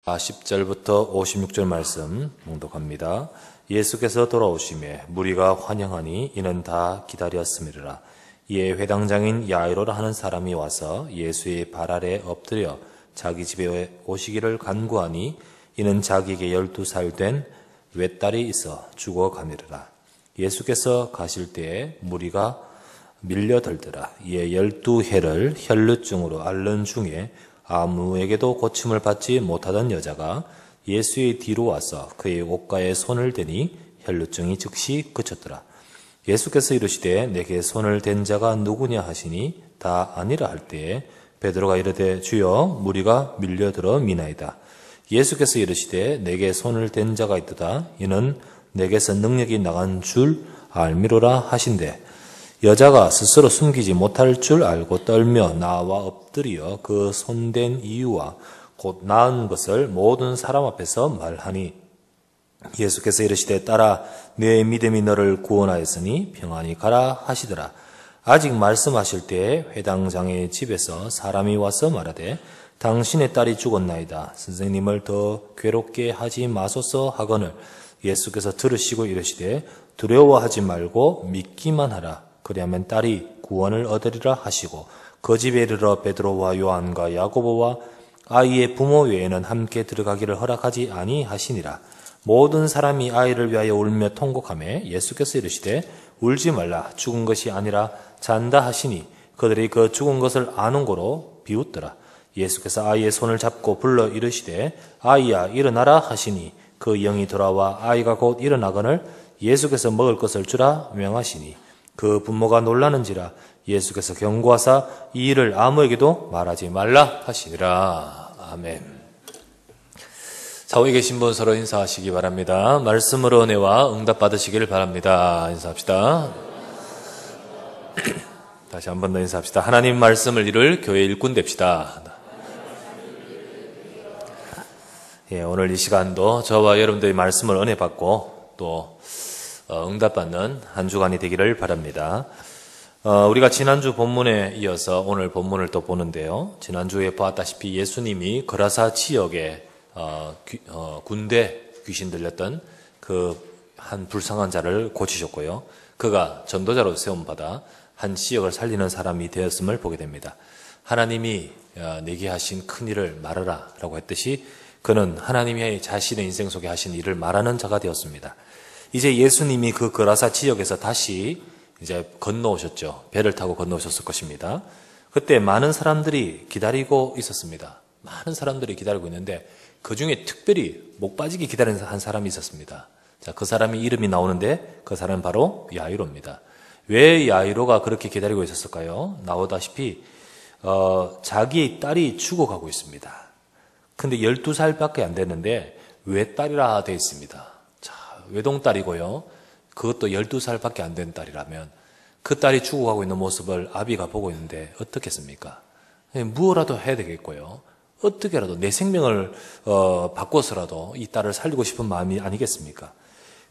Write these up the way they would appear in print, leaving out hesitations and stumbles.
10절부터 56절 말씀 봉독합니다. 예수께서 돌아오심에 무리가 환영하니 이는 다 기다렸음이라. 이에 회당장인 야이로라 하는 사람이 와서 예수의 발 아래 엎드려 자기 집에 오시기를 간구하니 이는 자기에게 12살 된 외딸이 있어 죽어가니라. 예수께서 가실 때에 무리가 밀려들더라. 이에 12해를 혈루증으로 앓는 중에 아무에게도 고침을 받지 못하던 여자가 예수의 뒤로 와서 그의 옷가에 손을 대니 혈루증이 즉시 그쳤더라. 예수께서 이르시되 내게 손을 댄 자가 누구냐 하시니 다 아니라 할 때에 베드로가 이르되 주여 무리가 밀려들어 미나이다. 예수께서 이르시되 내게 손을 댄 자가 있도다. 이는 내게서 능력이 나간 줄 알미로라 하신대. 여자가 스스로 숨기지 못할 줄 알고 떨며 나와 엎드려 그 손댄 이유와 곧 나은 것을 모든 사람 앞에서 말하니 예수께서 이르시되 딸아 내 믿음이 너를 구원하였으니 평안히 가라 하시더라. 아직 말씀하실 때에 회당장의 집에서 사람이 와서 말하되 당신의 딸이 죽었나이다. 선생님을 더 괴롭게 하지 마소서 하거늘 예수께서 들으시고 이르시되 두려워하지 말고 믿기만 하라. 그리하면 딸이 구원을 얻으리라 하시고 그 집에 이르러 베드로와 요한과 야고보와 아이의 부모 외에는 함께 들어가기를 허락하지 아니하시니라. 모든 사람이 아이를 위하여 울며 통곡하며 예수께서 이르시되 울지 말라. 죽은 것이 아니라 잔다 하시니 그들이 그 죽은 것을 아는 고로 비웃더라. 예수께서 아이의 손을 잡고 불러 이르시되 아이야 일어나라 하시니 그 영이 돌아와 아이가 곧 일어나거늘 예수께서 먹을 것을 주라 명하시니 그 부모가 놀라는지라. 예수께서 경고하사 이 일을 아무에게도 말하지 말라 하시니라. 아멘. 좌우에 계신 분 서로 인사하시기 바랍니다. 말씀으로 은혜와 응답 받으시길 바랍니다. 인사합시다. 다시 한 번 더 인사합시다. 하나님 말씀을 이룰 교회 일꾼 됩시다. 예, 오늘 이 시간도 저와 여러분들의 말씀을 은혜 받고 또 응답받는 한 주간이 되기를 바랍니다. 우리가 지난주 본문에 이어서 오늘 본문을 또 보는데요. 지난주에 보았다시피 예수님이 거라사 지역에 군대 귀신 들렸던 그 한 불쌍한 자를 고치셨고요. 그가 전도자로 세움받아 한 지역을 살리는 사람이 되었음을 보게 됩니다. 하나님이 내게 하신 큰 일을 말하라 라고 했듯이 그는 하나님이 자신의 인생 속에 하신 일을 말하는 자가 되었습니다. 이제 예수님이 그 거라사 지역에서 다시 이제 건너오셨죠. 배를 타고 건너오셨을 것입니다. 그때 많은 사람들이 기다리고 있었습니다. 많은 사람들이 기다리고 있는데 그 중에 특별히 목 빠지게 기다리는 한 사람이 있었습니다. 자, 그 사람이 이름이 나오는데 그 사람은 바로 야이로입니다. 왜 야이로가 그렇게 기다리고 있었을까요? 나오다시피 자기의 딸이 죽어가고 있습니다. 근데 12살밖에 안 됐는데 왜 딸이라 되어 있습니다. 자, 외동딸이고요. 그것도 12살밖에 안 된 딸이라면 그 딸이 죽어가고 있는 모습을 아비가 보고 있는데 어떻겠습니까? 무엇라도 해야 되겠고요. 어떻게라도 내 생명을 바꿔서라도 이 딸을 살리고 싶은 마음이 아니겠습니까?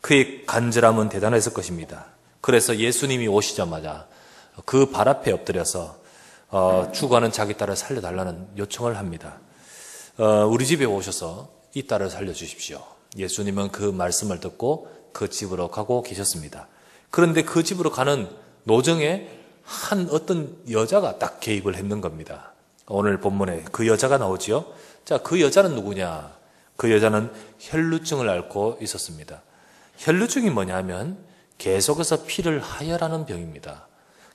그의 간절함은 대단했을 것입니다. 그래서 예수님이 오시자마자 그 발 앞에 엎드려서 죽어가는 자기 딸을 살려달라는 요청을 합니다. 우리 집에 오셔서 이 딸을 살려주십시오. 예수님은 그 말씀을 듣고 그 집으로 가고 계셨습니다. 그런데 그 집으로 가는 노정에 한 어떤 여자가 딱 개입을 했는 겁니다. 오늘 본문에 그 여자가 나오지요. 자, 그 여자는 누구냐? 그 여자는 혈루증을 앓고 있었습니다. 혈루증이 뭐냐면 계속해서 피를 하혈하는 병입니다.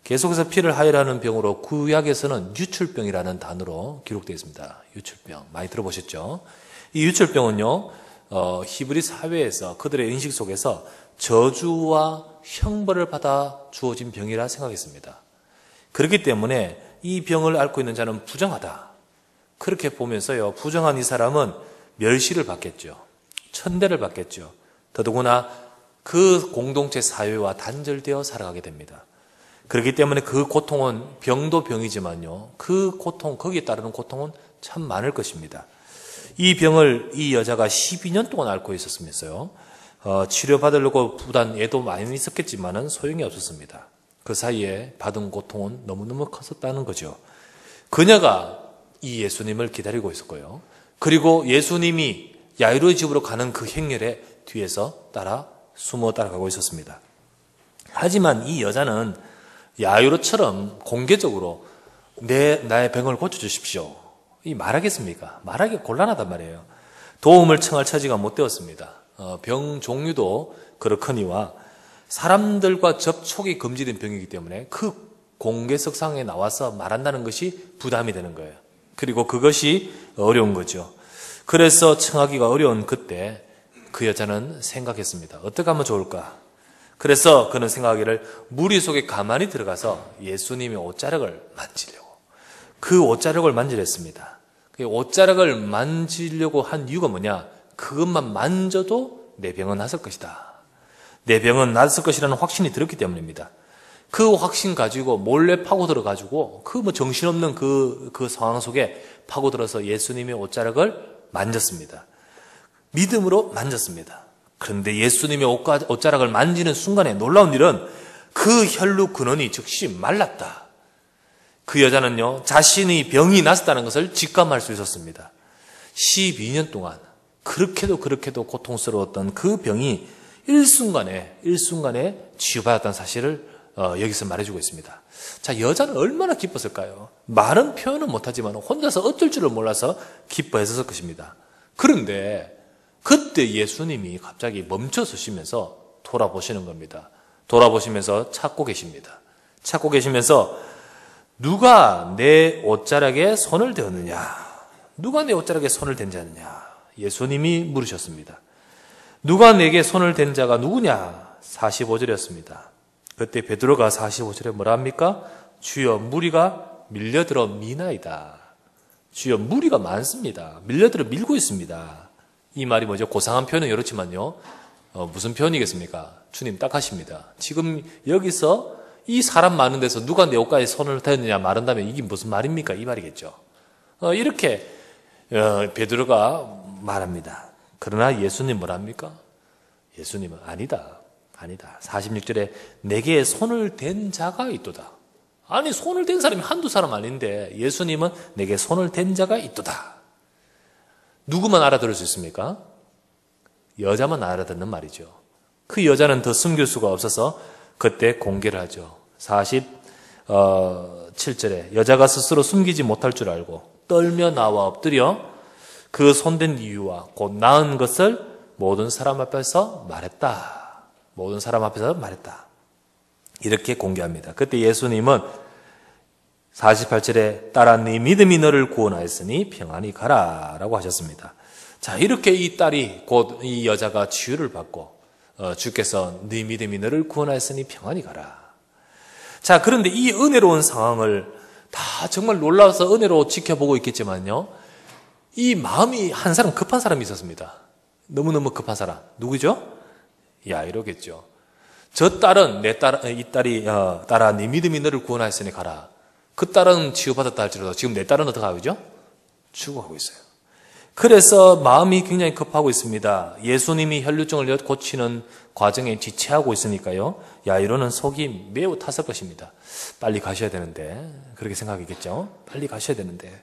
계속해서 피를 하혈하는 병으로 구약에서는 유출병이라는 단어로 기록되어 있습니다. 유출병 많이 들어보셨죠? 이 유출병은요, 히브리 사회에서 그들의 인식 속에서 저주와 형벌을 받아 주어진 병이라 생각했습니다. 그렇기 때문에 이 병을 앓고 있는 자는 부정하다. 그렇게 보면서요, 부정한 이 사람은 멸시를 받겠죠. 천대를 받겠죠. 더더구나 그 공동체 사회와 단절되어 살아가게 됩니다. 그렇기 때문에 그 고통은 병도 병이지만요, 그 고통, 거기에 따르는 고통은 참 많을 것입니다. 이 병을 이 여자가 12년 동안 앓고 있었으면서요, 치료받으려고 부단 애도 많이 있었겠지만은 소용이 없었습니다. 그 사이에 받은 고통은 너무너무 컸었다는 거죠. 그녀가 이 예수님을 기다리고 있었고요. 그리고 예수님이 야이로의 집으로 가는 그 행렬에 뒤에서 숨어 따라가고 있었습니다. 하지만 이 여자는 야이로처럼 공개적으로 나의 병을 고쳐주십시오, 이 말하겠습니까? 말하기 곤란하단 말이에요. 도움을 청할 처지가 못 되었습니다. 병 종류도 그렇거니와 사람들과 접촉이 금지된 병이기 때문에 그 공개석상에 나와서 말한다는 것이 부담이 되는 거예요. 그리고 그것이 어려운 거죠. 그래서 청하기가 어려운 그때 그 여자는 생각했습니다. 어떻게 하면 좋을까? 그래서 그는 생각하기를 무리 속에 가만히 들어가서 예수님의 옷자락을 만지려고, 그 옷자락을 만지려 했습니다. 그 옷자락을 만지려고 한 이유가 뭐냐? 그것만 만져도 내 병은 낫을 것이다, 내 병은 낫을 것이라는 확신이 들었기 때문입니다. 그 확신 가지고 몰래 파고들어가지고 그 정신없는 그 상황 속에 파고들어서 예수님의 옷자락을 만졌습니다. 믿음으로 만졌습니다. 그런데 예수님의 옷자락을 만지는 순간에 놀라운 일은 그 혈루 근원이 즉시 말랐다. 그 여자는요, 자신의 병이 났었다는 것을 직감할 수 있었습니다. 12년 동안 그렇게도 고통스러웠던 그 병이 일순간에 치유받았다는 사실을 여기서 말해주고 있습니다. 자, 여자는 얼마나 기뻤을까요? 말은 표현은 못하지만 혼자서 어쩔 줄을 몰라서 기뻐했을 것입니다. 그런데 그때 예수님이 갑자기 멈춰서시면서 돌아보시는 겁니다. 돌아보시면서 찾고 계십니다. 찾고 계시면서 누가 내 옷자락에 손을 대었느냐? 누가 내 옷자락에 손을 댄 자느냐? 예수님이 물으셨습니다. 누가 내게 손을 댄 자가 누구냐? 45절이었습니다. 그때 베드로가 45절에 뭐라 합니까? 주여, 무리가 밀려들어 미나이다. 주여, 무리가 많습니다. 밀려들어 밀고 있습니다. 이 말이 뭐죠? 고상한 표현은 이렇지만요, 무슨 표현이겠습니까? 주님 딱 하십니다. 지금 여기서 이 사람 많은 데서 누가 내 옷가에 손을 대느냐 말한다면 이게 무슨 말입니까? 이 말이겠죠. 이렇게 베드로가 말합니다. 그러나 예수님 뭐라 합니까? 예수님은 아니다. 46절에 내게 손을 댄 자가 있도다. 아니, 손을 댄 사람이 한두 사람 아닌데 예수님은 내게 손을 댄 자가 있도다. 누구만 알아들을 수 있습니까? 여자만 알아듣는 말이죠. 그 여자는 더 숨길 수가 없어서 그때 공개를 하죠. 47절에 여자가 스스로 숨기지 못할 줄 알고 떨며 나와 엎드려 그 손댄 이유와 곧 나은 것을 모든 사람 앞에서 말했다. 모든 사람 앞에서 말했다. 이렇게 공개합니다. 그때 예수님은 48절에 따라 네 믿음이 너를 구원하였으니 평안히 가라 라고 하셨습니다. 자, 이렇게 이 딸이 곧 이 여자가 치유를 받고 주께서 네 믿음이 너를 구원하였으니 평안히 가라. 자, 그런데 이 은혜로운 상황을 다 정말 놀라워서 은혜로 지켜보고 있겠지만요, 이 마음이 한 사람, 급한 사람이 있었습니다. 너무너무 급한 사람. 누구죠? 야이로겠죠. 저 딸은 이 딸이 딸아 네 믿음이 너를 구원하였으니 가라. 그 딸은 치유받았다 할지라도 지금 내 딸은 어떻게 하고 있죠? 죽어가고 있어요. 그래서 마음이 굉장히 급하고 있습니다. 예수님이 혈루증을 고치는 과정에 지체하고 있으니까요, 야이로는 속이 매우 탔을 것입니다. 빨리 가셔야 되는데, 그렇게 생각했겠죠. 빨리 가셔야 되는데,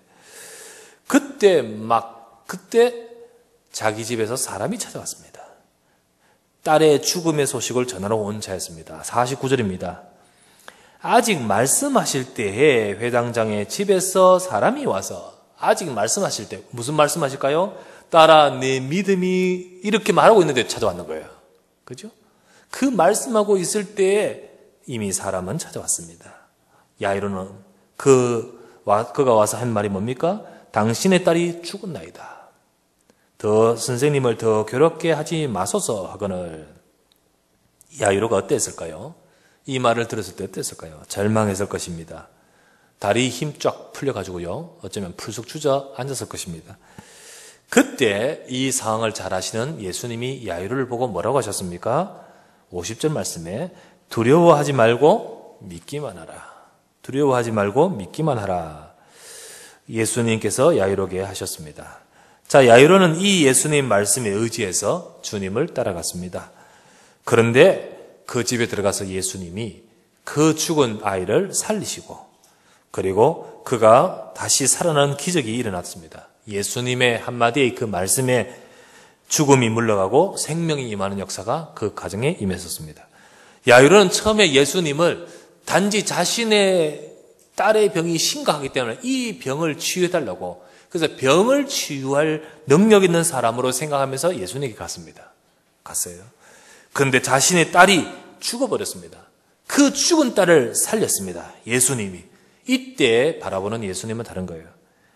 그때 자기 집에서 사람이 찾아왔습니다. 딸의 죽음의 소식을 전하러 온 자였습니다. 49절입니다. 아직 말씀하실 때에 회당장의 집에서 사람이 와서, 아직 말씀하실 때 무슨 말씀하실까요? 딸아 내 믿음이, 이렇게 말하고 있는데 찾아왔는 거예요. 그죠? 그 말씀하고 있을 때에 이미 사람은 찾아왔습니다. 야이로는 그가 와서 한 말이 뭡니까? 당신의 딸이 죽었나이다. 더 선생님을 더 괴롭게 하지 마소서 하거늘. 야이로가 어땠을까요? 이 말을 들었을 때 어땠을까요? 절망했을 것입니다. 다리 힘 쫙 풀려가지고요, 어쩌면 풀쑥 주저앉았을 것입니다. 그때 이 상황을 잘 아시는 예수님이 야이로를 보고 뭐라고 하셨습니까? 50절 말씀에 두려워하지 말고 믿기만 하라. 두려워하지 말고 믿기만 하라. 예수님께서 야이로에게 하셨습니다. 자, 야이로는 이 예수님 말씀에 의지해서 주님을 따라갔습니다. 그런데 그 집에 들어가서 예수님이 그 죽은 아이를 살리시고, 그리고 그가 다시 살아난 기적이 일어났습니다. 예수님의 한마디의 그 말씀에 죽음이 물러가고 생명이 임하는 역사가 그 가정에 임했었습니다. 야이로는 처음에 예수님을 단지 자신의 딸의 병이 심각하기 때문에 이 병을 치유해달라고, 그래서 병을 치유할 능력 있는 사람으로 생각하면서 예수님에게 갔어요. 그런데 자신의 딸이 죽어버렸습니다. 그 죽은 딸을 살렸습니다. 예수님이. 이때 바라보는 예수님은 다른 거예요.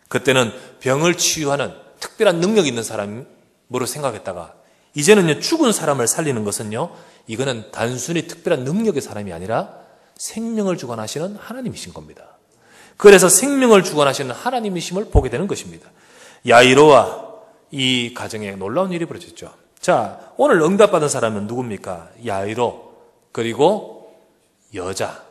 그때는 병을 치유하는 특별한 능력 있는 사람으로 생각했다가 이제는요, 죽은 사람을 살리는 것은요, 이거는 단순히 특별한 능력의 사람이 아니라 생명을 주관하시는 하나님이신 겁니다. 그래서 생명을 주관하시는 하나님이심을 보게 되는 것입니다. 야이로와 이 가정에 놀라운 일이 벌어졌죠. 자, 오늘 응답받은 사람은 누굽니까? 야이로, 그리고 여자,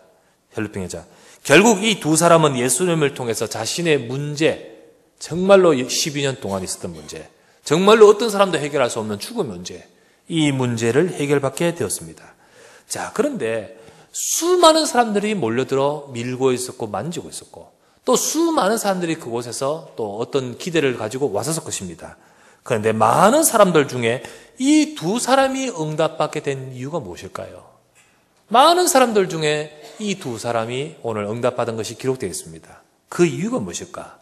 혈루병 여자. 결국 이 두 사람은 예수님을 통해서 자신의 문제, 정말로 12년 동안 있었던 문제, 정말로 어떤 사람도 해결할 수 없는 죽음의 문제, 이 문제를 해결받게 되었습니다. 자, 그런데 수많은 사람들이 몰려들어 밀고 있었고 만지고 있었고, 또 수많은 사람들이 그곳에서 또 어떤 기대를 가지고 왔었을 것입니다. 그런데 많은 사람들 중에 이 두 사람이 응답받게 된 이유가 무엇일까요? 많은 사람들 중에 이 두 사람이 오늘 응답받은 것이 기록되어 있습니다. 그 이유가 무엇일까?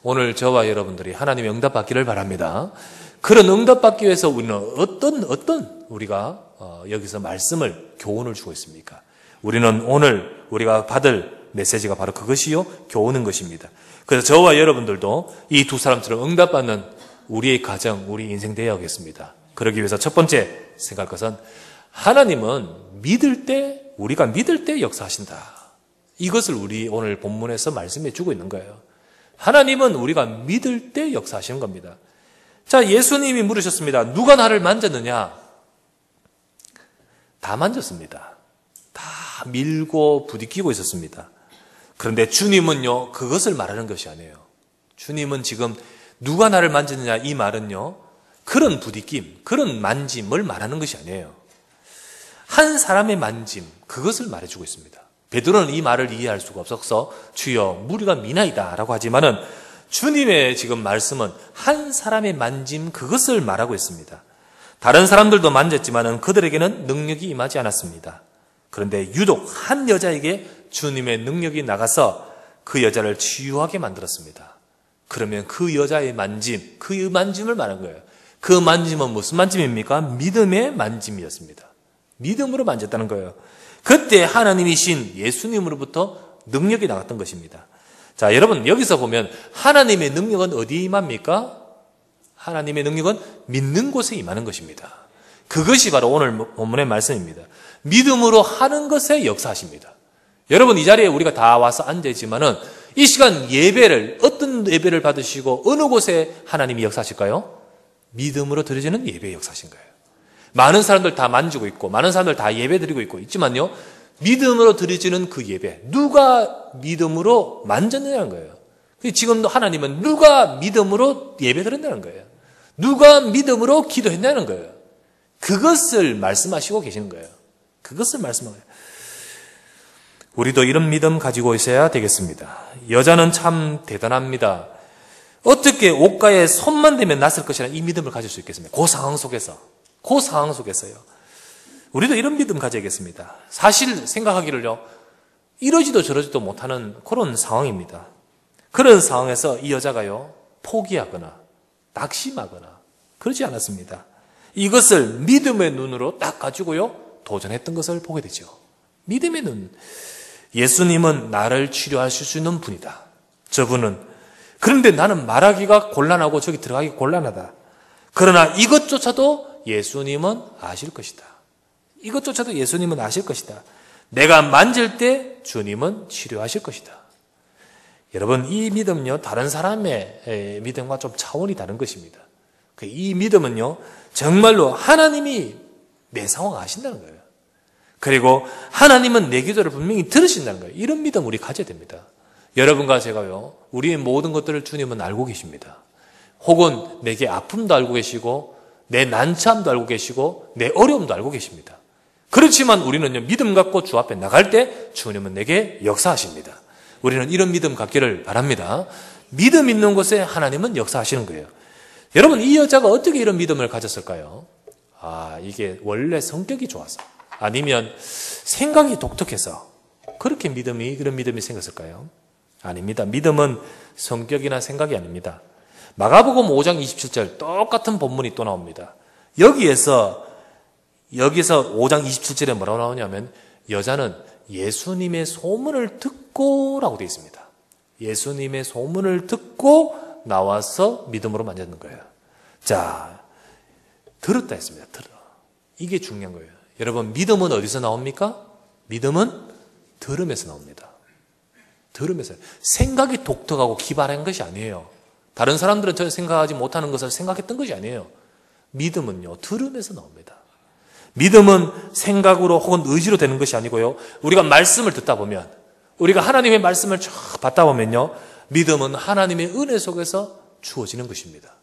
오늘 저와 여러분들이 하나님의 응답받기를 바랍니다. 그런 응답받기 위해서 우리는 어떤 우리가 여기서 말씀을, 교훈을 주고 있습니까? 우리는 오늘 우리가 받을 메시지가 바로 그것이요, 교훈인 것입니다. 그래서 저와 여러분들도 이 두 사람처럼 응답받는 우리의 가정, 우리 인생 되어야 하겠습니다. 그러기 위해서 첫 번째 생각할 것은 하나님은 우리가 믿을 때 역사하신다. 이것을 우리 오늘 본문에서 말씀해 주고 있는 거예요. 하나님은 우리가 믿을 때 역사하시는 겁니다. 자, 예수님이 물으셨습니다. 누가 나를 만졌느냐? 다 만졌습니다. 다 밀고 부딪히고 있었습니다. 그런데 주님은요, 그것을 말하는 것이 아니에요. 주님은 지금 누가 나를 만졌느냐, 이 말은요, 그런 부딪힘, 그런 만짐을 말하는 것이 아니에요. 한 사람의 만짐, 그것을 말해주고 있습니다. 베드로는 이 말을 이해할 수가 없어서 주여 무리가 미나이다 라고 하지만은 주님의 지금 말씀은 한 사람의 만짐, 그것을 말하고 있습니다. 다른 사람들도 만졌지만은 그들에게는 능력이 임하지 않았습니다. 그런데 유독 한 여자에게 주님의 능력이 나가서 그 여자를 치유하게 만들었습니다. 그러면 그 여자의 만짐, 그 만짐을 말한 거예요. 그 만짐은 무슨 만짐입니까? 믿음의 만짐이었습니다. 믿음으로 만졌다는 거예요. 그때 하나님이신 예수님으로부터 능력이 나갔던 것입니다. 자, 여러분, 여기서 보면 하나님의 능력은 어디에 임합니까? 하나님의 능력은 믿는 곳에 임하는 것입니다. 그것이 바로 오늘 본문의 말씀입니다. 믿음으로 하는 것에 역사하십니다. 여러분, 이 자리에 우리가 다 와서 앉아있지만은 이 시간 예배를, 어떤 예배를 받으시고 어느 곳에 하나님이 역사하실까요? 믿음으로 드려지는 예배의 역사하신 거예요. 많은 사람들 다 만지고 있고, 많은 사람들 다 예배 드리고 있고 있지만요, 믿음으로 드려지는 그 예배, 누가 믿음으로 만졌느냐는 거예요. 지금도 하나님은 누가 믿음으로 예배 드린다는 거예요. 누가 믿음으로 기도했냐는 거예요. 그것을 말씀하시고 계시는 거예요. 그것을 말씀하세요. 우리도 이런 믿음 가지고 있어야 되겠습니다. 여자는 참 대단합니다. 어떻게 옷가에 손만 대면 낫을 것이라는 이 믿음을 가질 수 있겠습니까? 그 상황 속에서요. 우리도 이런 믿음 가져야겠습니다. 사실 생각하기를요, 이러지도 저러지도 못하는 그런 상황입니다. 그런 상황에서 이 여자가요, 포기하거나 낙심하거나 그러지 않았습니다. 이것을 믿음의 눈으로 딱 가지고요, 도전했던 것을 보게 되죠. 믿음의 눈. 예수님은 나를 치료하실 수 있는 분이다. 저분은. 그런데 나는 말하기가 곤란하고 저기 들어가기 곤란하다. 그러나 이것조차도 예수님은 아실 것이다. 이것조차도 예수님은 아실 것이다. 내가 만질 때 주님은 치료하실 것이다. 여러분, 이 믿음은요, 다른 사람의 믿음과 좀 차원이 다른 것입니다. 이 믿음은요, 정말로 하나님이 내 상황을 아신다는 거예요. 그리고 하나님은 내 기도를 분명히 들으신다는 거예요. 이런 믿음 우리 가져야 됩니다. 여러분과 제가요, 우리의 모든 것들을 주님은 알고 계십니다. 혹은 내게 아픔도 알고 계시고 내 난처함도 알고 계시고 내 어려움도 알고 계십니다. 그렇지만 우리는요, 믿음 갖고 주 앞에 나갈 때 주님은 내게 역사하십니다. 우리는 이런 믿음 갖기를 바랍니다. 믿음 있는 곳에 하나님은 역사하시는 거예요. 여러분, 이 여자가 어떻게 이런 믿음을 가졌을까요? 이게 원래 성격이 좋아서, 아니면 생각이 독특해서 그렇게 그런 믿음이 생겼을까요? 아닙니다. 믿음은 성격이나 생각이 아닙니다. 마가복음 5장 27절 똑같은 본문이 또 나옵니다. 여기서 5장 27절에 뭐라고 나오냐면, 여자는 예수님의 소문을 듣고 라고 되어 있습니다. 예수님의 소문을 듣고 나와서 믿음으로 만졌는 거예요. 자, 들었다 했습니다. 이게 중요한 거예요. 여러분, 믿음은 어디서 나옵니까? 믿음은 들음에서 나옵니다. 들으면서. 생각이 독특하고 기발한 것이 아니에요. 다른 사람들은 전혀 생각하지 못하는 것을 생각했던 것이 아니에요. 믿음은요, 들으면서 나옵니다. 믿음은 생각으로 혹은 의지로 되는 것이 아니고요. 우리가 말씀을 듣다 보면, 우리가 하나님의 말씀을 쫙 받다 보면요, 믿음은 하나님의 은혜 속에서 주어지는 것입니다.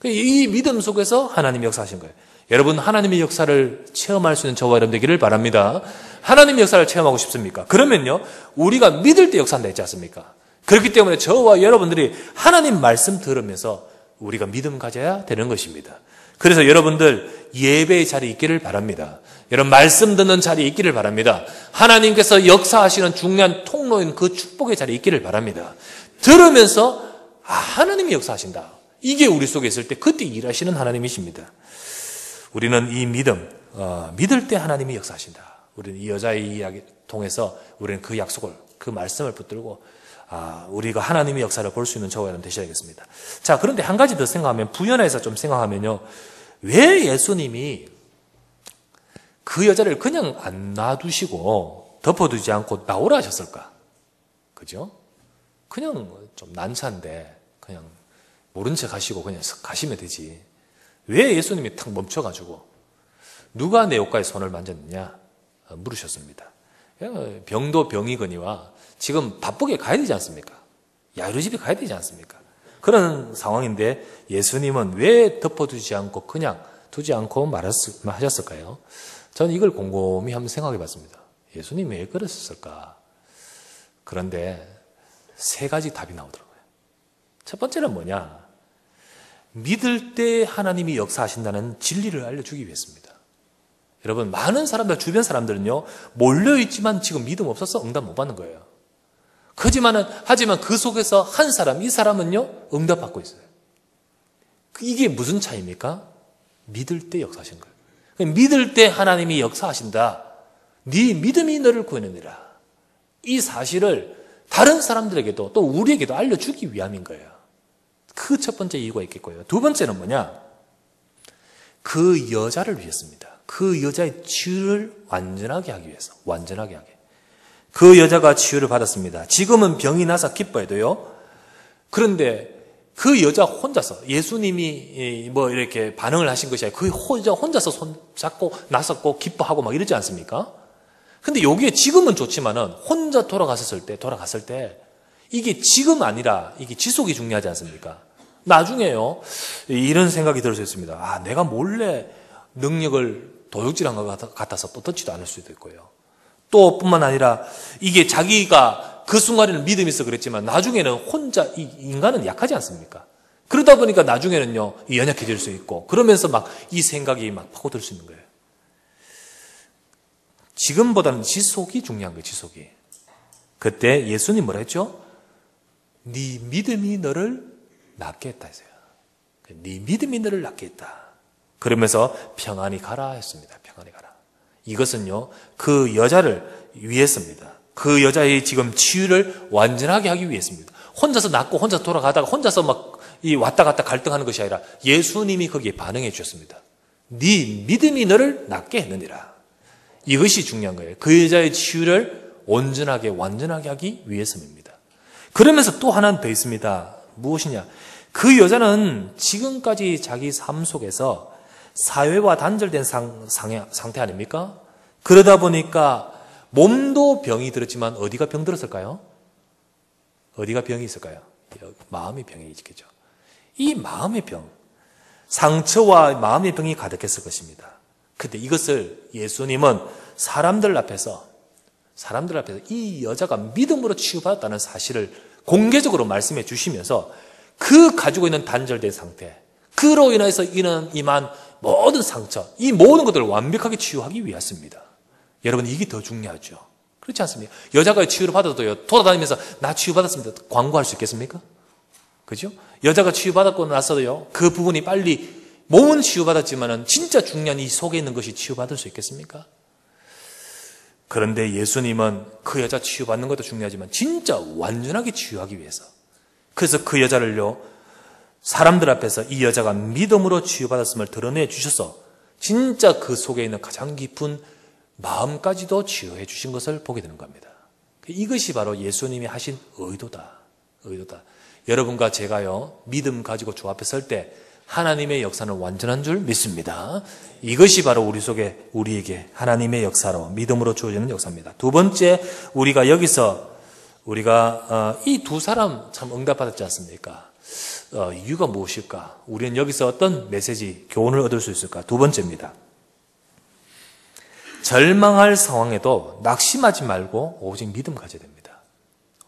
이 믿음 속에서 하나님이 역사하신 거예요. 여러분, 하나님의 역사를 체험할 수 있는 저와 여러분 되기를 바랍니다. 하나님의 역사를 체험하고 싶습니까? 그러면요, 우리가 믿을 때 역사한다 했지 않습니까? 그렇기 때문에 저와 여러분들이 하나님 말씀 들으면서 우리가 믿음 가져야 되는 것입니다. 그래서 여러분들 예배의 자리에 있기를 바랍니다. 여러분, 말씀 듣는 자리에 있기를 바랍니다. 하나님께서 역사하시는 중요한 통로인 그 축복의 자리에 있기를 바랍니다. 들으면서 하나님이 역사하신다. 이게 우리 속에 있을 때 그때 일하시는 하나님이십니다. 우리는 이 믿을 때 하나님이 역사하신다. 우리는 이 여자의 이야기 통해서 우리는 그 약속을, 그 말씀을 붙들고 우리가 하나님의 역사를 볼 수 있는 저와 여러분 되셔야겠습니다. 자, 그런데 한 가지 더 생각하면, 부연해서 좀 생각하면요, 왜 예수님이 그 여자를 그냥 안 놔두시고 덮어두지 않고 나오라 하셨을까? 그죠? 그냥 좀 난처한데 그냥 모른 척 하시고 그냥 가시면 되지. 왜 예수님이 탁 멈춰가지고 누가 내 옷가에 손을 만졌느냐 물으셨습니다. 병도 병이거니와 지금 바쁘게 가야 되지 않습니까? 야유로 집에 가야 되지 않습니까? 그런 상황인데 예수님은 왜 덮어두지 않고 그냥 두지 않고 하셨을까요? 저는 이걸 곰곰이 한번 생각해 봤습니다. 예수님이 왜 그랬을까? 그런데 세 가지 답이 나오더라고요. 첫 번째는 뭐냐? 믿을 때 하나님이 역사하신다는 진리를 알려주기 위해서입니다. 여러분, 많은 사람들, 주변 사람들은요, 몰려있지만 지금 믿음 없어서 응답 못 받는 거예요. 하지만 그 속에서 한 사람, 이 사람은요, 응답 받고 있어요. 이게 무슨 차이입니까? 믿을 때 역사하신 거예요. 믿을 때 하나님이 역사하신다. 네 믿음이 너를 구해내니라. 이 사실을 다른 사람들에게도 또 우리에게도 알려주기 위함인 거예요. 그 첫 번째 이유가 있겠고요. 두 번째는 뭐냐? 그 여자를 위해서입니다. 그 여자의 치유를 완전하게 하기 위해서. 완전하게 하게. 그 여자가 치유를 받았습니다. 지금은 병이 나서 기뻐해도요. 그런데 그 여자 혼자서, 예수님이 뭐 이렇게 반응을 하신 것이 아니라 그 혼자서 손 잡고 나섰고 기뻐하고 막 이러지 않습니까? 근데 여기에 지금은 좋지만은 혼자 돌아갔을 때 이게 지금 아니라 이게 지속이 중요하지 않습니까? 나중에요, 이런 생각이 들 수 있습니다. 내가 몰래 능력을 도둑질한 것 같아서 뻗지도 않을 수도 있고요. 또 뿐만 아니라 이게 자기가 그 순간에는 믿음이 있어 그랬지만 나중에는 혼자, 인간은 약하지 않습니까? 그러다 보니까 나중에는요, 연약해질 수 있고, 그러면서 막 이 생각이 막 파고들 수 있는 거예요. 지금보다는 지속이 중요한 거예요, 지속이. 그때 예수님 뭐라 했죠? 네 믿음이 너를 낫게 했다 했어요. 네 믿음이 너를 낫게 했다. 그러면서 평안히 가라 했습니다. 평안히 가라. 이것은요, 그 여자를 위해서입니다. 그 여자의 지금 치유를 완전하게 하기 위해서입니다. 혼자서 낫고 혼자서 돌아가다가 혼자서 막 왔다 갔다 갈등하는 것이 아니라 예수님이 거기에 반응해 주셨습니다. 네 믿음이 너를 낫게 했느니라. 이것이 중요한 거예요. 그 여자의 치유를 온전하게 완전하게 하기 위해서입니다. 그러면서 또 하나는 더 있습니다. 무엇이냐? 그 여자는 지금까지 자기 삶 속에서 사회와 단절된 상태 아닙니까? 그러다 보니까 몸도 병이 들었지만 어디가 병 들었을까요? 어디가 병이 있을까요? 마음의 병이 있겠죠. 이 마음의 병, 상처와 마음의 병이 가득했을 것입니다. 근데 이것을 예수님은 사람들 앞에서 이 여자가 믿음으로 치유받았다는 사실을 공개적으로 말씀해 주시면서 그 가지고 있는 단절된 상태, 그로 인해서 임한 모든 상처, 이 모든 것들을 완벽하게 치유하기 위해서입니다. 여러분, 이게 더 중요하죠. 그렇지 않습니까? 여자가 치유를 받아도요, 돌아다니면서 나 치유받았습니다. 광고할 수 있겠습니까? 그죠? 여자가 치유받았고 나서도요, 그 부분이 빨리, 몸은 치유받았지만은 진짜 중요한 이 속에 있는 것이 치유받을 수 있겠습니까? 그런데 예수님은 그 여자 치유받는 것도 중요하지만 진짜 완전하게 치유하기 위해서, 그래서 그 여자를요, 사람들 앞에서 이 여자가 믿음으로 치유받았음을 드러내 주셔서 진짜 그 속에 있는 가장 깊은 마음까지도 치유해 주신 것을 보게 되는 겁니다. 이것이 바로 예수님이 하신 의도다. 여러분과 제가요, 믿음 가지고 주 앞에 설 때 하나님의 역사는 완전한 줄 믿습니다. 이것이 바로 우리 속에, 우리에게 하나님의 역사로, 믿음으로 주어지는 역사입니다. 두 번째, 우리가 여기서, 이 두 사람 참 응답받았지 않습니까? 이유가 무엇일까? 우리는 여기서 어떤 메시지, 교훈을 얻을 수 있을까? 두 번째입니다. 절망할 상황에도 낙심하지 말고 오직 믿음 가져야 됩니다.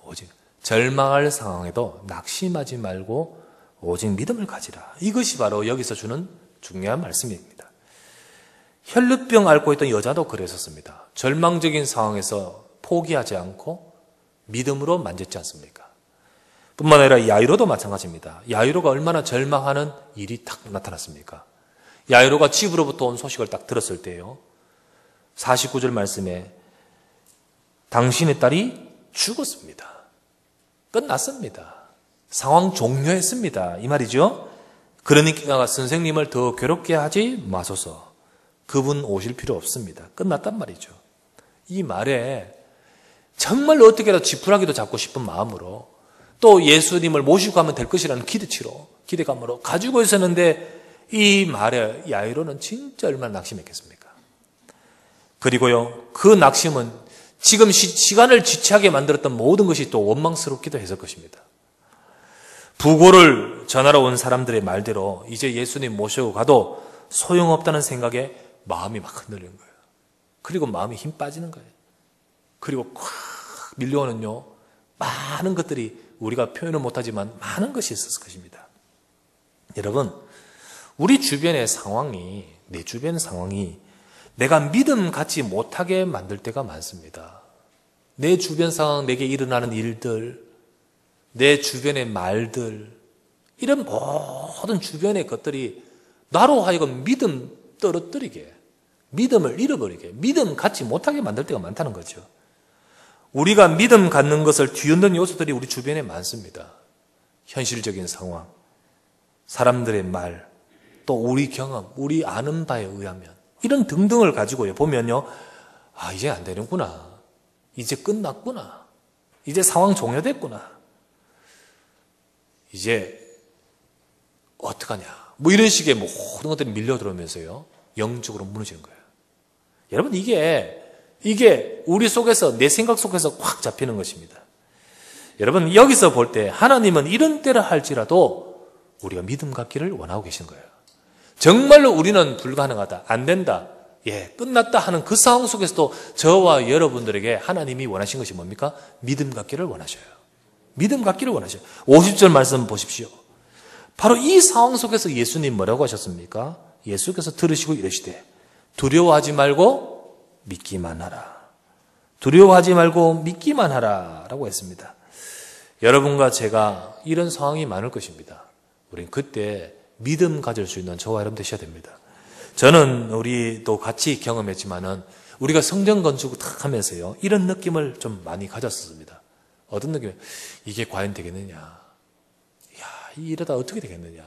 오직 절망할 상황에도 낙심하지 말고 오직 믿음을 가지라. 이것이 바로 여기서 주는 중요한 말씀입니다. 혈루병 앓고 있던 여자도 그랬었습니다. 절망적인 상황에서 포기하지 않고 믿음으로 만졌지 않습니까? 뿐만 아니라 야이로도 마찬가지입니다. 야이로가 얼마나 절망하는 일이 딱 나타났습니까? 야이로가 집으로부터 온 소식을 딱 들었을 때요, 49절 말씀에 당신의 딸이 죽었습니다. 끝났습니다. 상황 종료했습니다. 이 말이죠. 그러니까 선생님을 더 괴롭게 하지 마소서. 그분 오실 필요 없습니다. 끝났단 말이죠. 이 말에 정말 어떻게라도 지푸라기도 잡고 싶은 마음으로, 또 예수님을 모시고 가면 될 것이라는 기대감으로 가지고 있었는데, 이 말에 야이로는 진짜 얼마나 낙심했겠습니까? 그리고요, 그 낙심은 지금 시간을 지체하게 만들었던 모든 것이 또 원망스럽기도 했을 것입니다. 부고를 전하러 온 사람들의 말대로 이제 예수님 모시고 가도 소용없다는 생각에 마음이 막 흔들리는 거예요. 그리고 마음이 힘 빠지는 거예요. 그리고 콱 밀려오는요, 많은 것들이 우리가 표현을 못하지만 많은 것이 있었을 것입니다. 여러분, 우리 주변의 상황이, 내 주변 상황이 내가 믿음 갖지 못하게 만들 때가 많습니다. 내 주변 상황, 내게 일어나는 일들, 내 주변의 말들, 이런 모든 주변의 것들이 나로 하여금 믿음 떨어뜨리게, 믿음을 잃어버리게, 믿음 갖지 못하게 만들 때가 많다는 거죠. 우리가 믿음 갖는 것을 뒤흔든 요소들이 우리 주변에 많습니다. 현실적인 상황, 사람들의 말, 또 우리 경험, 우리 아는 바에 의하면, 이런 등등을 가지고요, 보면요, 아, 이제 안 되는구나. 이제 끝났구나. 이제 상황 종료됐구나. 이제 어떡하냐. 뭐 이런 식의 모든 것들이 밀려 들어오면서요, 영적으로 무너지는 거예요. 여러분, 이게 우리 속에서, 내 생각 속에서 확 잡히는 것입니다. 여러분, 여기서 볼 때 하나님은 이런 때라 할지라도 우리가 믿음 갖기를 원하고 계신 거예요. 정말로 우리는 불가능하다, 안 된다, 끝났다 하는 그 상황 속에서도 저와 여러분들에게 하나님이 원하신 것이 뭡니까? 믿음 갖기를 원하셔요. 믿음 갖기를 원하셔요. 50절 말씀 보십시오. 바로 이 상황 속에서 예수님 뭐라고 하셨습니까? 예수께서 들으시고 이러시되 두려워하지 말고 믿기만 하라. 두려워하지 말고 믿기만 하라 라고 했습니다. 여러분과 제가 이런 상황이 많을 것입니다. 우린 그때 믿음 가질 수 있는 저와 여러분 되셔야 됩니다. 저는 우리도 같이 경험했지만은 우리가 성전 건축을 탁 하면서요, 이런 느낌을 좀 많이 가졌습니다. 어떤 느낌? 이게 과연 되겠느냐? 이러다 어떻게 되겠느냐?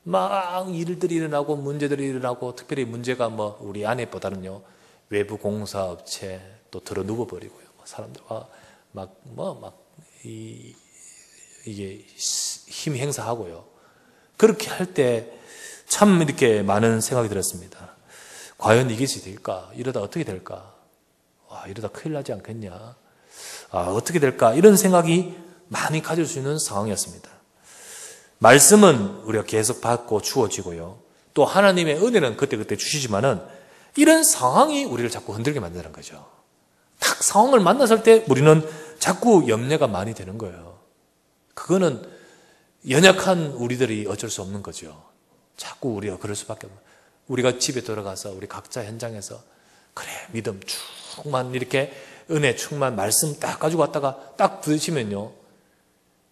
막 일들이 일어나고 문제들이 일어나고, 특별히 문제가 우리 아내보다는요, 외부 공사업체 또 들어 누워 버리고요, 사람들과 이게 힘 행사하고요. 그렇게 할 때 참 이렇게 많은 생각이 들었습니다. 과연 이것이 될까? 이러다 어떻게 될까? 이러다 큰일 나지 않겠냐? 어떻게 될까? 이런 생각이 많이 가질 수 있는 상황이었습니다. 말씀은 우리가 계속 받고 주어지고요, 또 하나님의 은혜는 그때그때 주시지만은 이런 상황이 우리를 자꾸 흔들게 만드는 거죠. 딱 상황을 만났을 때 우리는 자꾸 염려가 많이 되는 거예요. 그거는 연약한 우리들이 어쩔 수 없는 거죠. 자꾸 우리가 그럴 수밖에 없는. 우리가 집에 들어가서 우리 각자 현장에서 그래 믿음 충만 이렇게 은혜 충만 말씀 딱 가지고 왔다가 딱 부딪히면요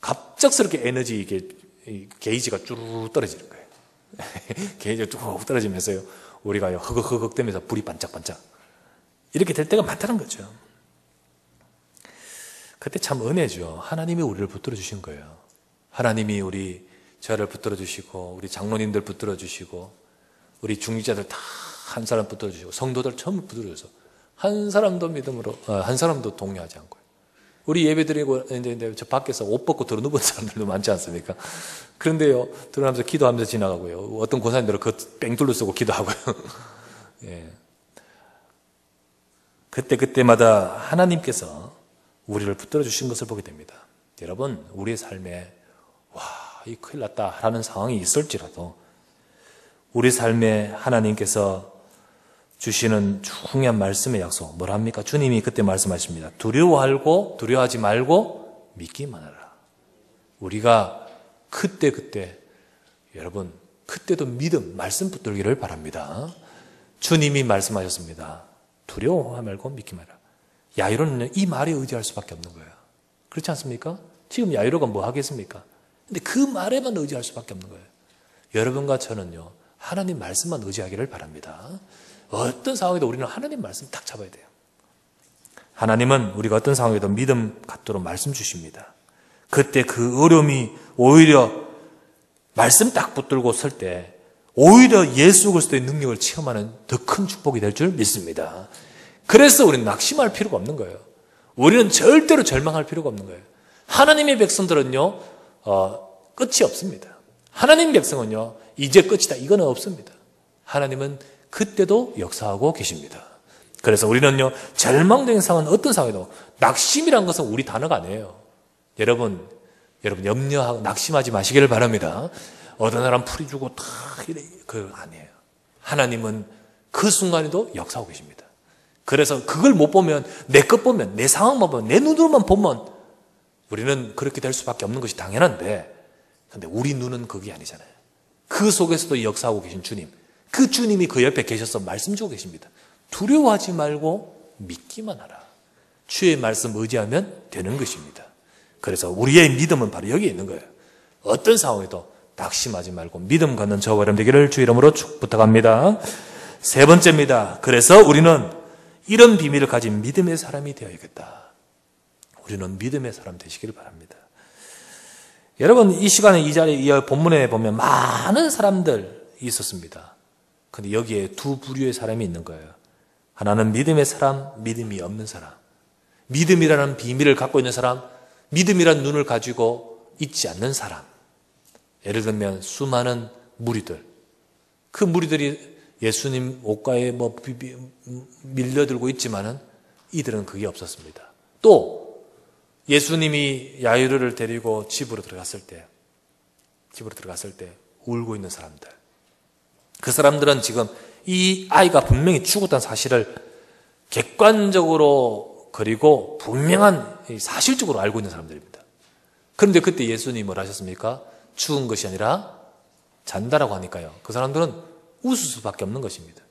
갑작스럽게 에너지 이게 게이지가 쭈르르 떨어지는 거예요. 게이지가 쭉 떨어지면서요 우리가 허걱허걱 되면서 불이 반짝반짝 이렇게 될 때가 많다는 거죠. 그때 참 은혜죠. 하나님이 우리를 붙들어 주신 거예요. 하나님이 저를 붙들어 주시고 우리 장로님들 붙들어 주시고 우리 중직자들 다 한 사람 붙들어 주시고 성도들 전부 붙들어 줘서 한 사람도 믿음으로 한 사람도 동요하지 않고요. 우리 예배 드리고 이제 저 밖에서 옷 벗고 들어눕은 사람들도 많지 않습니까? 그런데요 들어가면서 기도하면서 지나가고요. 어떤 고사님들은 그 뺑둘러 쓰고 기도하고요. 예. 그때마다 하나님께서 우리를 붙들어 주신 것을 보게 됩니다. 여러분 우리의 삶에 이 큰일 났다 라는 상황이 있을지라도 우리 삶에 하나님께서 주시는 중요한 말씀의 약속 뭐랍니까? 주님이 그때 말씀하십니다. 두려워하지 말고 믿기만 하라. 우리가 그때 여러분 그때도 믿음 말씀 붙들기를 바랍니다. 주님이 말씀하셨습니다. 두려워하지 말고 믿기만 하라. 야이로는 이 말에 의지할 수밖에 없는 거예요. 그렇지 않습니까? 지금 야이로가 뭐 하겠습니까? 근데 그 말에만 의지할 수밖에 없는 거예요. 여러분과 저는요 하나님 말씀만 의지하기를 바랍니다. 어떤 상황에도 우리는 하나님 말씀 딱 잡아야 돼요. 하나님은 우리가 어떤 상황에도 믿음 갖도록 말씀 주십니다. 그때 그 어려움이 오히려 말씀 딱 붙들고 설 때 오히려 예수 그리스도의 능력을 체험하는 더 큰 축복이 될 줄 믿습니다. 그래서 우리는 낙심할 필요가 없는 거예요. 우리는 절대로 절망할 필요가 없는 거예요. 하나님의 백성들은요 끝이 없습니다. 하나님 백성은요 이제 끝이다 이거는 없습니다. 하나님은 그때도 역사하고 계십니다. 그래서 우리는요 절망적인 상황은 어떤 상황에도 낙심이란 것은 우리 단어가 아니에요. 여러분 염려하고 낙심하지 마시기를 바랍니다. 어떤 사람 풀이 주고 다 이래 그거 아니에요. 하나님은 그 순간에도 역사하고 계십니다. 그래서 그걸 못 보면 내 것 보면 내 상황만 보면 내 눈으로만 보면 우리는 그렇게 될 수밖에 없는 것이 당연한데 근데 우리 눈은 그게 아니잖아요. 그 속에서도 역사하고 계신 주님 그 주님이 그 옆에 계셔서 말씀 주고 계십니다. 두려워하지 말고 믿기만 하라. 주의 말씀 의지하면 되는 것입니다. 그래서 우리의 믿음은 바로 여기에 있는 거예요. 어떤 상황에도 낙심하지 말고 믿음 갖는 저와 여러분 되기를 주 이름으로 부탁합니다. 세 번째입니다. 그래서 우리는 이런 비밀을 가진 믿음의 사람이 되어야겠다. 우리는 믿음의 사람 되시기를 바랍니다. 여러분 이 시간에 이 자리에 이 본문에 보면 많은 사람들이 있었습니다. 근데 여기에 두 부류의 사람이 있는 거예요. 하나는 믿음의 사람, 믿음이 없는 사람. 믿음이라는 비밀을 갖고 있는 사람, 믿음이라는 눈을 가지고 있지 않는 사람. 예를 들면 수많은 무리들. 그 무리들이 예수님 옷가에 밀려들고 있지만은 이들은 그게 없었습니다. 또 예수님이 야이로를 데리고 집으로 들어갔을 때 울고 있는 사람들. 그 사람들은 지금 이 아이가 분명히 죽었다는 사실을 객관적으로 그리고 분명한 사실적으로 알고 있는 사람들입니다. 그런데 그때 예수님이 뭘 하셨습니까? 죽은 것이 아니라 잔다라고 하니까요. 그 사람들은 웃을 수밖에 없는 것입니다.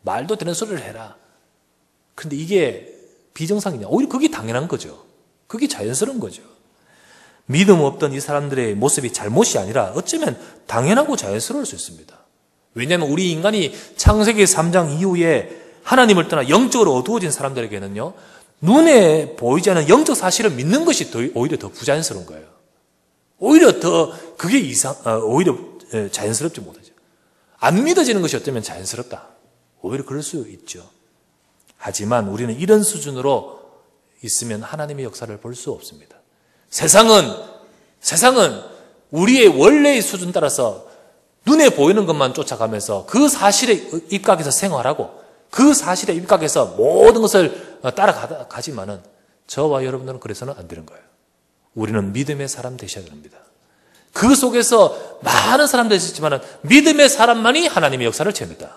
말도 되는 소리를 해라. 그런데 이게 비정상이냐? 오히려 그게 당연한 거죠. 그게 자연스러운 거죠. 믿음 없던 이 사람들의 모습이 잘못이 아니라 어쩌면 당연하고 자연스러울 수 있습니다. 왜냐하면 우리 인간이 창세기 3장 이후에 하나님을 떠나 영적으로 어두워진 사람들에게는요, 눈에 보이지 않는 영적 사실을 믿는 것이 오히려 더 부자연스러운 거예요. 오히려 더 그게 오히려 자연스럽지 못하죠. 안 믿어지는 것이 어쩌면 자연스럽다. 오히려 그럴 수 있죠. 하지만 우리는 이런 수준으로 있으면 하나님의 역사를 볼 수 없습니다. 세상은 우리의 원래의 수준 따라서 눈에 보이는 것만 쫓아가면서 그 사실에 입각해서 생활하고 그 사실에 입각해서 모든 것을 따라가지만은 저와 여러분들은 그래서는 안 되는 거예요. 우리는 믿음의 사람 되셔야 됩니다. 그 속에서 많은 사람들이 있지만은 믿음의 사람만이 하나님의 역사를 채웁니다.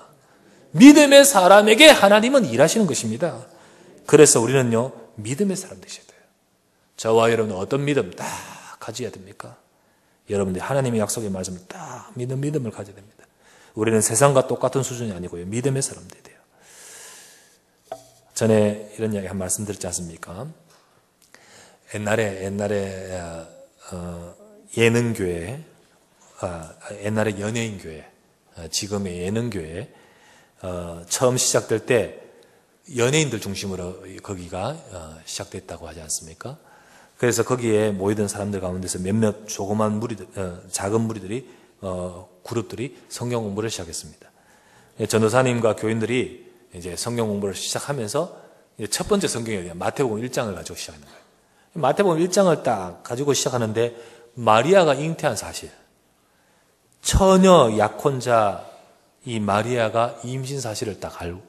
믿음의 사람에게 하나님은 일하시는 것입니다. 그래서 우리는요, 믿음의 사람 되셔야 돼요. 저와 여러분은 어떤 믿음 딱 가져야 됩니까? 여러분들이 하나님의 약속의 말씀을 딱 믿는 믿음을 가져야 됩니다. 우리는 세상과 똑같은 수준이 아니고요. 믿음의 사람들이 돼요. 전에 이런 이야기 한 말씀 드렸지 않습니까? 옛날에 예능교회, 옛날에 연예인교회, 지금의 예능교회, 처음 시작될 때 연예인들 중심으로 거기가 시작됐다고 하지 않습니까? 그래서 거기에 모이던 사람들 가운데서 몇몇 조그만 무리들, 작은 무리들이, 그룹들이 성경 공부를 시작했습니다. 전도사님과 교인들이 이제 성경 공부를 시작하면서 첫 번째 성경에 대한 마태복음 1장을 가지고 시작하는 거예요. 마태복음 1장을 딱 가지고 시작하는데 마리아가 잉태한 사실, 처녀 약혼자 이 마리아가 임신 사실을 딱 알고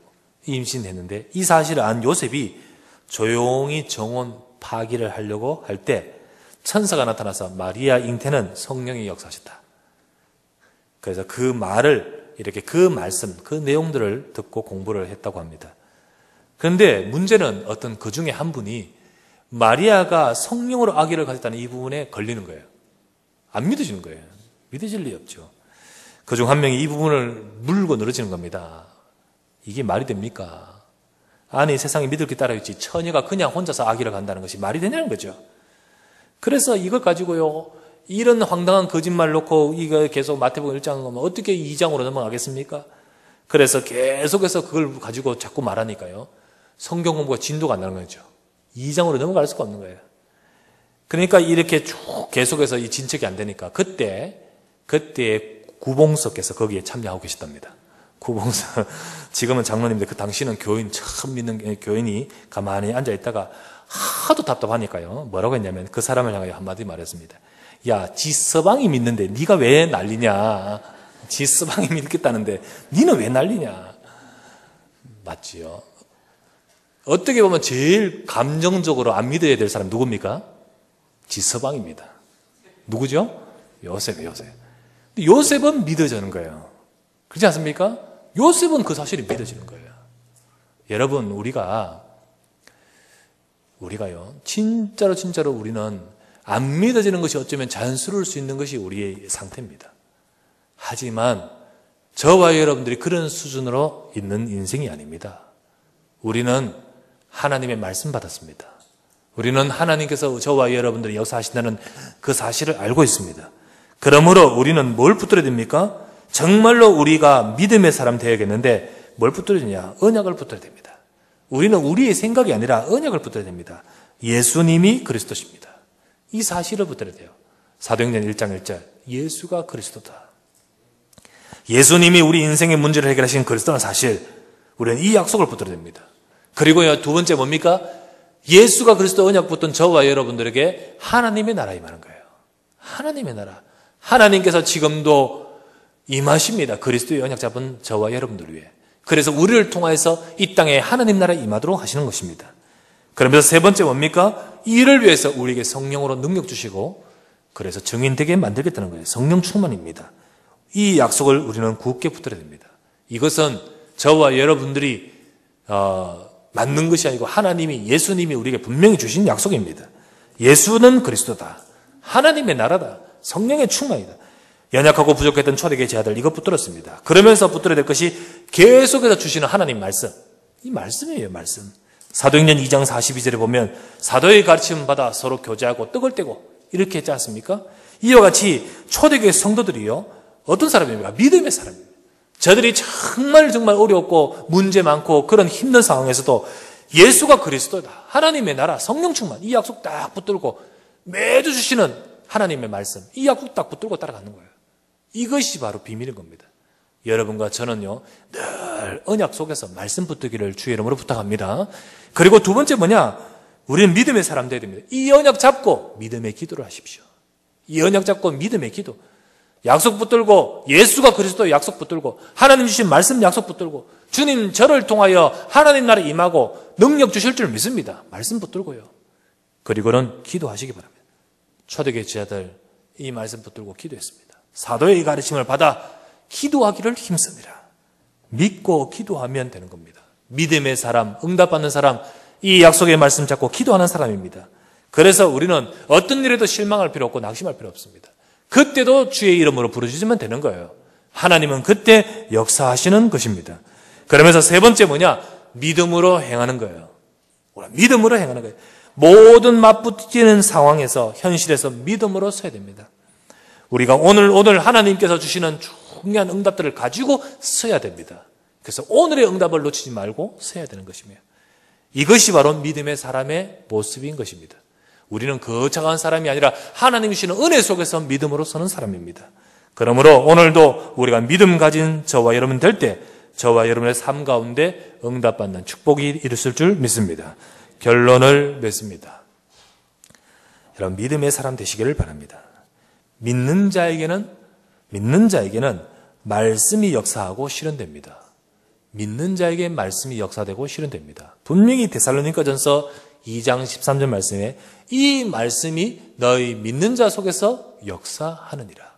임신했는데 이 사실을 안 요셉이 조용히 정원 파기를 하려고 할 때 천사가 나타나서 마리아 잉태는 성령의 역사시다. 그래서 그 말을 이렇게 그 말씀, 그 내용들을 듣고 공부를 했다고 합니다. 그런데 문제는 어떤 그 중에 한 분이 마리아가 성령으로 아기를 가졌다는 이 부분에 걸리는 거예요. 안 믿어지는 거예요. 믿어질 리 없죠. 그중 한 명이 이 부분을 물고 늘어지는 겁니다. 이게 말이 됩니까? 아니 세상에 믿을 게 따로 있지 처녀가 그냥 혼자서 아기를 간다는 것이 말이 되냐는 거죠. 그래서 이걸 가지고요 이런 황당한 거짓말 놓고 이거 계속 마태복음 1장을 보면 어떻게 2장으로 넘어가겠습니까? 그래서 계속해서 그걸 가지고 자꾸 말하니까요 성경 공부가 진도가 안 나는 거죠. 2장으로 넘어갈 수가 없는 거예요. 그러니까 이렇게 쭉 계속해서 이 진척이 안 되니까 그때 구봉서께서 거기에 참여하고 계셨답니다. 구봉서 지금은 장로님인데 그 당시는 교인 처음 믿는 교인이 가만히 앉아 있다가 하도 답답하니까요 뭐라고 했냐면 그 사람을 향하여 한마디 말했습니다. 야, 지 서방이 믿는데 네가 왜 난리냐? 지 서방이 믿겠다는데 니는 왜 난리냐? 맞지요? 어떻게 보면 제일 감정적으로 안 믿어야 될 사람 누굽니까? 지 서방입니다. 누구죠? 요셉. 요셉은 믿어지는 거예요. 그렇지 않습니까? 요셉은 그 사실이 믿어지는 거예요. 여러분, 우리가요, 진짜로 우리는 안 믿어지는 것이 어쩌면 자연스러울 수 있는 것이 우리의 상태입니다. 하지만 저와 여러분들이 그런 수준으로 있는 인생이 아닙니다. 우리는 하나님의 말씀 받았습니다. 우리는 하나님께서 저와 여러분들이 역사하신다는 그 사실을 알고 있습니다. 그러므로 우리는 뭘 붙들어야 됩니까? 정말로 우리가 믿음의 사람 되어야겠는데 뭘 붙들어야 되냐? 언약을 붙들어야 됩니다. 우리는 우리의 생각이 아니라 언약을 붙들어야 됩니다. 예수님이 그리스도십니다. 이 사실을 붙들어야 돼요. 사도행전 1장 1절 예수가 그리스도다. 예수님이 우리 인생의 문제를 해결하신 그리스도라는 사실, 우리는 이 약속을 붙들어야 됩니다. 그리고요, 두 번째 뭡니까? 예수가 그리스도 언약 붙든 저와 여러분들에게 하나님의 나라 임하는 거예요. 하나님의 나라. 하나님께서 지금도 임하십니다. 그리스도의 언약 잡은 저와 여러분들 위해. 그래서 우리를 통해서 이 땅에 하나님 나라에 임하도록 하시는 것입니다. 그러면서 세 번째 뭡니까? 이를 위해서 우리에게 성령으로 능력 주시고 그래서 증인되게 만들겠다는 거예요. 성령 충만입니다. 이 약속을 우리는 굳게 붙들어야 됩니다. 이것은 저와 여러분들이 맞는 것이 아니고 하나님이, 예수님이 우리에게 분명히 주신 약속입니다. 예수는 그리스도다. 하나님의 나라다. 성령의 충만이다. 연약하고 부족했던 초대교회 제자들 이거 붙들었습니다. 그러면서 붙들어야 될 것이 계속해서 주시는 하나님 말씀. 이 말씀이에요, 말씀. 사도행전 2장 42절에 보면 사도의 가르침 받아 서로 교제하고 떡을 떼고 이렇게 했지 않습니까? 이와 같이 초대교회 성도들이요, 어떤 사람입니까? 믿음의 사람입니다. 저들이 정말 어렵고 문제 많고 그런 힘든 상황에서도 예수가 그리스도다, 하나님의 나라, 성령 충만, 이 약속 딱 붙들고 매주 주시는 하나님의 말씀, 이 약속 딱 붙들고 따라가는 거예요. 이것이 바로 비밀인 겁니다. 여러분과 저는요, 늘 언약 속에서 말씀 붙들기를 주의 이름으로 부탁합니다. 그리고 두 번째 뭐냐? 우리는 믿음의 사람 되어야 됩니다. 이 언약 잡고 믿음의 기도를 하십시오. 이 언약 잡고 믿음의 기도. 약속 붙들고, 예수가 그리스도의 약속 붙들고, 하나님 주신 말씀 약속 붙들고, 주님 저를 통하여 하나님 나라에 임하고 능력 주실 줄 믿습니다. 말씀 붙들고요. 그리고는 기도하시기 바랍니다. 초대교회 제자들 이 말씀 붙들고 기도했습니다. 사도의 가르침을 받아 기도하기를 힘씁니다. 믿고 기도하면 되는 겁니다. 믿음의 사람, 응답받는 사람, 이 약속의 말씀 잡고 기도하는 사람입니다. 그래서 우리는 어떤 일에도 실망할 필요 없고 낙심할 필요 없습니다. 그때도 주의 이름으로 부르짖으면 되는 거예요. 하나님은 그때 역사하시는 것입니다. 그러면서 세 번째 뭐냐? 믿음으로 행하는 거예요. 믿음으로 행하는 거예요. 모든 맞붙이는 상황에서 현실에서 믿음으로 서야 됩니다. 우리가 오늘 하나님께서 주시는 중요한 응답들을 가지고 서야 됩니다. 그래서 오늘의 응답을 놓치지 말고 서야 되는 것이며 이것이 바로 믿음의 사람의 모습인 것입니다. 우리는 거창한 사람이 아니라 하나님이 주시는 은혜 속에서 믿음으로 서는 사람입니다. 그러므로 오늘도 우리가 믿음 가진 저와 여러분 될 때 저와 여러분의 삶 가운데 응답받는 축복이 이루어질 줄 믿습니다. 결론을 맺습니다. 여러분 믿음의 사람 되시기를 바랍니다. 믿는 자에게는 말씀이 역사하고 실현됩니다. 믿는 자에게 말씀이 역사되고 실현됩니다. 분명히 데살로니가전서 2장 13절 말씀에 이 말씀이 너희 믿는 자 속에서 역사하느니라.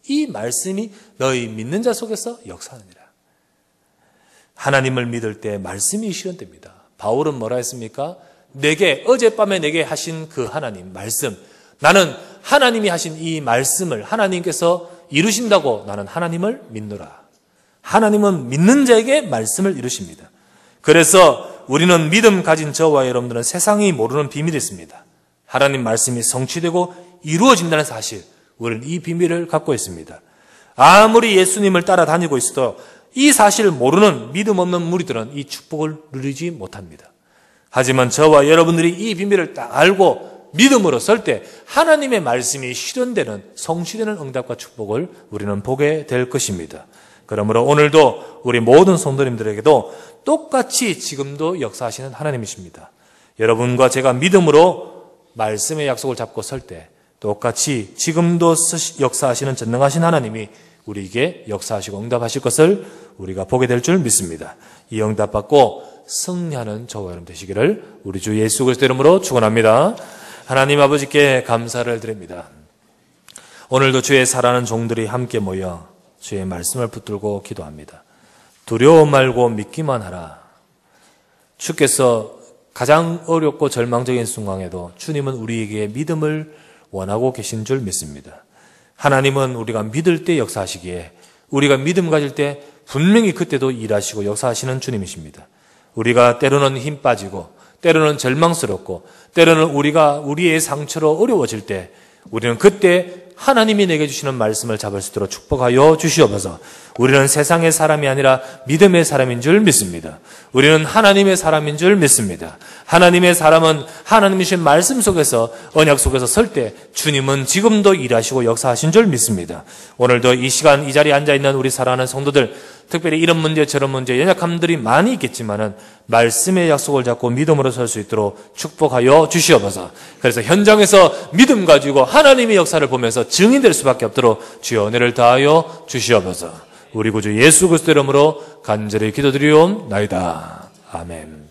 이 말씀이 너희 믿는 자 속에서 역사하느니라. 하나님을 믿을 때 말씀이 실현됩니다. 바울은 뭐라 했습니까? 어젯밤에 내게 하신 그 하나님 말씀, 나는 하나님이 하신 이 말씀을 하나님께서 이루신다고 나는 하나님을 믿노라. 하나님은 믿는 자에게 말씀을 이루십니다. 그래서 우리는 믿음 가진 저와 여러분들은 세상이 모르는 비밀이 있습니다. 하나님 말씀이 성취되고 이루어진다는 사실, 우리는 이 비밀을 갖고 있습니다. 아무리 예수님을 따라다니고 있어도 이 사실을 모르는 믿음 없는 무리들은 이 축복을 누리지 못합니다. 하지만 저와 여러분들이 이 비밀을 딱 알고 믿음으로 설 때 하나님의 말씀이 실현되는 성취되는 응답과 축복을 우리는 보게 될 것입니다. 그러므로 오늘도 우리 모든 성도님들에게도 똑같이 지금도 역사하시는 하나님이십니다. 여러분과 제가 믿음으로 말씀의 약속을 잡고 설 때 똑같이 지금도 역사하시는 전능하신 하나님이 우리에게 역사하시고 응답하실 것을 우리가 보게 될 줄 믿습니다. 이 응답 받고 승리하는 저와 여러분 되시기를 우리 주 예수 그리스도 이름으로 축원합니다. 하나님 아버지께 감사를 드립니다. 오늘도 주의 사랑하는 종들이 함께 모여 주의 말씀을 붙들고 기도합니다. 두려워 말고 믿기만 하라. 주께서 가장 어렵고 절망적인 순간에도 주님은 우리에게 믿음을 원하고 계신 줄 믿습니다. 하나님은 우리가 믿을 때 역사하시기에 우리가 믿음 가질 때 분명히 그때도 일하시고 역사하시는 주님이십니다. 우리가 때로는 힘 빠지고 때로는 절망스럽고 때로는 우리의 상처로 어려워질 때 우리는 그때 하나님이 내게 주시는 말씀을 잡을 수 있도록 축복하여 주시옵소서. 우리는 세상의 사람이 아니라 믿음의 사람인 줄 믿습니다. 우리는 하나님의 사람인 줄 믿습니다. 하나님의 사람은 하나님이 주신 말씀 속에서 언약 속에서 설 때 주님은 지금도 일하시고 역사하신 줄 믿습니다. 오늘도 이 시간 이 자리에 앉아있는 우리 사랑하는 성도들 특별히 이런 문제 저런 문제 연약함들이 많이 있겠지만은 말씀의 약속을 잡고 믿음으로 설 수 있도록 축복하여 주시옵소서. 그래서 현장에서 믿음 가지고 하나님의 역사를 보면서 증인될 수밖에 없도록 주여 은혜를 다하여 주시옵소서. 우리 구주 예수 그리스도 이름으로 간절히 기도드리옵나이다. 아멘.